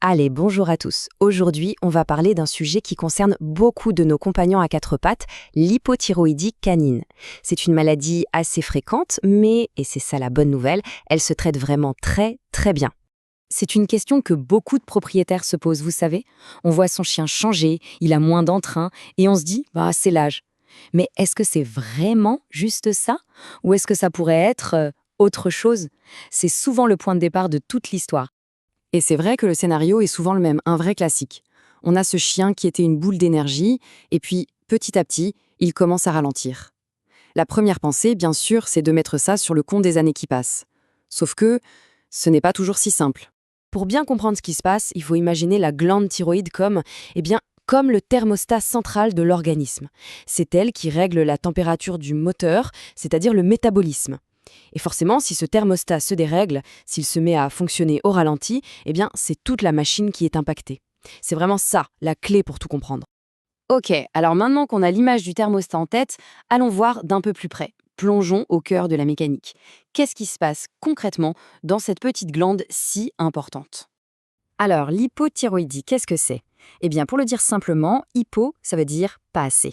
Allez, bonjour à tous. Aujourd'hui, on va parler d'un sujet qui concerne beaucoup de nos compagnons à quatre pattes, l'hypothyroïdie canine. C'est une maladie assez fréquente, mais, et c'est ça la bonne nouvelle, elle se traite vraiment très, très bien. C'est une question que beaucoup de propriétaires se posent, vous savez. On voit son chien changer, il a moins d'entrain, et on se dit, c'est l'âge. Mais est-ce que c'est vraiment juste ça? Ou est-ce que ça pourrait être autre chose? C'est souvent le point de départ de toute l'histoire. Et c'est vrai que le scénario est souvent le même, un vrai classique. On a ce chien qui était une boule d'énergie, et puis, petit à petit, il commence à ralentir. La première pensée, bien sûr, c'est de mettre ça sur le compte des années qui passent. Sauf que ce n'est pas toujours si simple. Pour bien comprendre ce qui se passe, il faut imaginer la glande thyroïde comme le thermostat central de l'organisme. C'est elle qui règle la température du moteur, c'est-à-dire le métabolisme. Et forcément, si ce thermostat se dérègle, s'il se met à fonctionner au ralenti, c'est toute la machine qui est impactée. C'est vraiment ça, la clé pour tout comprendre. Ok, alors maintenant qu'on a l'image du thermostat en tête, allons voir d'un peu plus près. Plongeons au cœur de la mécanique. Qu'est-ce qui se passe concrètement dans cette petite glande si importante? Alors, l'hypothyroïdie, qu'est-ce que c'est? Eh bien, pour le dire simplement, hypo, ça veut dire pas assez.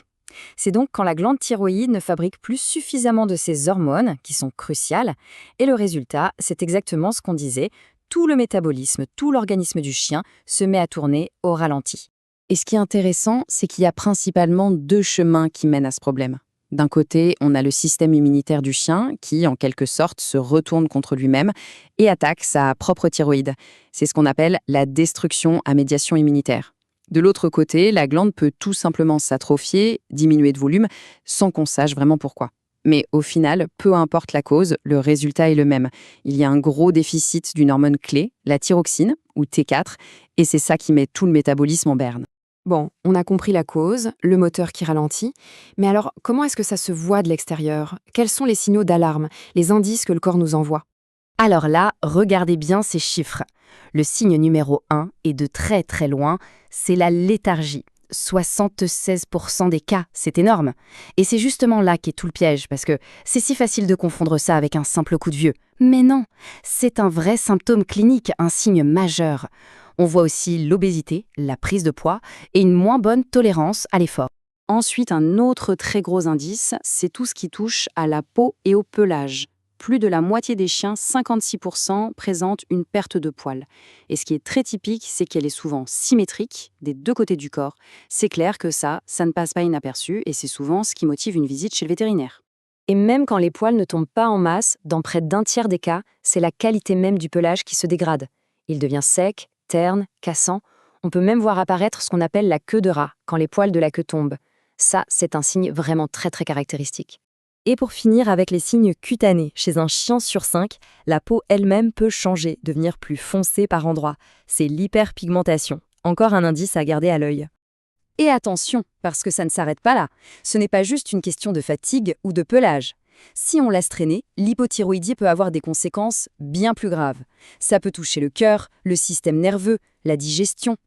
C'est donc quand la glande thyroïde ne fabrique plus suffisamment de ces hormones, qui sont cruciales, et le résultat, c'est exactement ce qu'on disait, tout le métabolisme, tout l'organisme du chien se met à tourner au ralenti. Et ce qui est intéressant, c'est qu'il y a principalement deux chemins qui mènent à ce problème. D'un côté, on a le système immunitaire du chien qui, en quelque sorte, se retourne contre lui-même et attaque sa propre thyroïde. C'est ce qu'on appelle la destruction à médiation immunitaire. De l'autre côté, la glande peut tout simplement s'atrophier, diminuer de volume, sans qu'on sache vraiment pourquoi. Mais au final, peu importe la cause, le résultat est le même. Il y a un gros déficit d'une hormone clé, la thyroxine, ou T4, et c'est ça qui met tout le métabolisme en berne. Bon, on a compris la cause, le moteur qui ralentit, mais alors comment est-ce que ça se voit de l'extérieur? Quels sont les signaux d'alarme, les indices que le corps nous envoie? Alors là, regardez bien ces chiffres. Le signe numéro 1, et de très très loin, c'est la léthargie. 76% des cas, c'est énorme. Et c'est justement là qu'est tout le piège, parce que c'est si facile de confondre ça avec un simple coup de vieux. Mais non, c'est un vrai symptôme clinique, un signe majeur. On voit aussi l'obésité, la prise de poids et une moins bonne tolérance à l'effort. Ensuite, un autre très gros indice, c'est tout ce qui touche à la peau et au pelage. Plus de la moitié des chiens, 56%, présentent une perte de poils. Et ce qui est très typique, c'est qu'elle est souvent symétrique des deux côtés du corps. C'est clair que ça ne passe pas inaperçu et c'est souvent ce qui motive une visite chez le vétérinaire. Et même quand les poils ne tombent pas en masse, dans près d'un tiers des cas, c'est la qualité même du pelage qui se dégrade. Il devient sec, terne, cassant. On peut même voir apparaître ce qu'on appelle la queue de rat, quand les poils de la queue tombent. Ça, c'est un signe vraiment très très caractéristique. Et pour finir avec les signes cutanés, chez un chien sur 5, la peau elle-même peut changer, devenir plus foncée par endroits. C'est l'hyperpigmentation. Encore un indice à garder à l'œil. Et attention, parce que ça ne s'arrête pas là. Ce n'est pas juste une question de fatigue ou de pelage. Si on laisse traîner, l'hypothyroïdie peut avoir des conséquences bien plus graves. Ça peut toucher le cœur, le système nerveux, la digestion.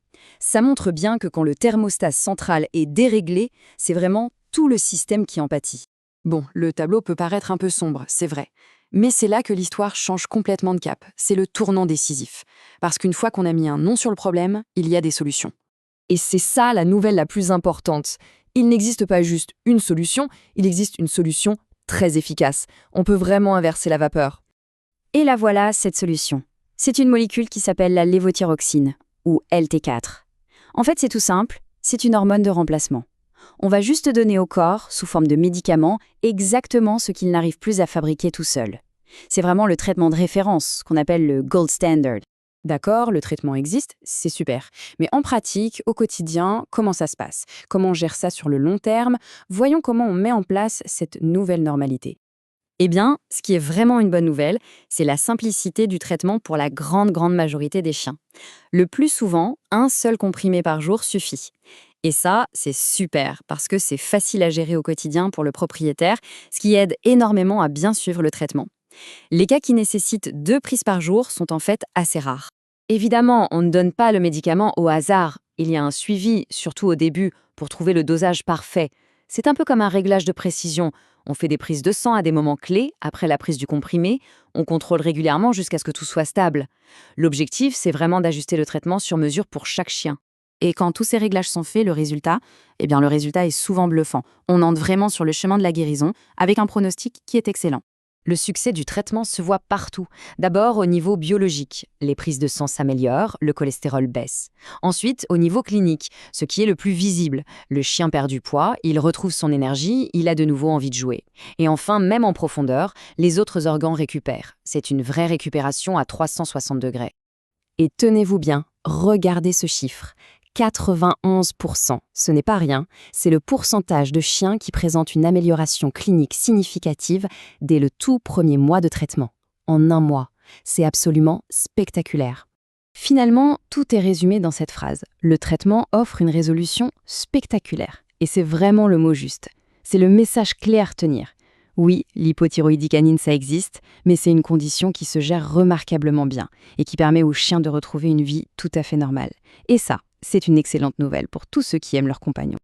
Ça montre bien que quand le thermostat central est déréglé, c'est vraiment tout le système qui en pâtit. Bon, le tableau peut paraître un peu sombre, c'est vrai. Mais c'est là que l'histoire change complètement de cap. C'est le tournant décisif. Parce qu'une fois qu'on a mis un nom sur le problème, il y a des solutions. Et c'est ça la nouvelle la plus importante. Il n'existe pas juste une solution, il existe une solution très efficace. On peut vraiment inverser la vapeur. Et la voilà, cette solution. C'est une molécule qui s'appelle la lévothyroxine, ou LT4. En fait, c'est tout simple, c'est une hormone de remplacement. On va juste donner au corps, sous forme de médicament, exactement ce qu'il n'arrive plus à fabriquer tout seul. C'est vraiment le traitement de référence, qu'on appelle le gold standard. D'accord, le traitement existe, c'est super. Mais en pratique, au quotidien, comment ça se passe? Comment on gère ça sur le long terme? Voyons comment on met en place cette nouvelle normalité. Eh bien, ce qui est vraiment une bonne nouvelle, c'est la simplicité du traitement pour la grande majorité des chiens. Le plus souvent, un seul comprimé par jour suffit. Et ça, c'est super, parce que c'est facile à gérer au quotidien pour le propriétaire, ce qui aide énormément à bien suivre le traitement. Les cas qui nécessitent 2 prises par jour sont en fait assez rares. Évidemment, on ne donne pas le médicament au hasard. Il y a un suivi, surtout au début, pour trouver le dosage parfait. C'est un peu comme un réglage de précision. On fait des prises de sang à des moments clés, après la prise du comprimé, on contrôle régulièrement jusqu'à ce que tout soit stable. L'objectif, c'est vraiment d'ajuster le traitement sur mesure pour chaque chien. Et quand tous ces réglages sont faits, le résultat est souvent bluffant. On entre vraiment sur le chemin de la guérison avec un pronostic qui est excellent. Le succès du traitement se voit partout. D'abord au niveau biologique, les prises de sang s'améliorent, le cholestérol baisse. Ensuite, au niveau clinique, ce qui est le plus visible, le chien perd du poids, il retrouve son énergie, il a de nouveau envie de jouer. Et enfin, même en profondeur, les autres organes récupèrent. C'est une vraie récupération à 360 degrés. Et tenez-vous bien, regardez ce chiffre. 91%, ce n'est pas rien, c'est le pourcentage de chiens qui présentent une amélioration clinique significative dès le tout premier mois de traitement. En un mois, c'est absolument spectaculaire. Finalement, tout est résumé dans cette phrase. Le traitement offre une résolution spectaculaire. Et c'est vraiment le mot juste. C'est le message clé à retenir. Oui, l'hypothyroïdie canine, ça existe, mais c'est une condition qui se gère remarquablement bien et qui permet aux chiens de retrouver une vie tout à fait normale. Et ça, c'est une excellente nouvelle pour tous ceux qui aiment leurs compagnons.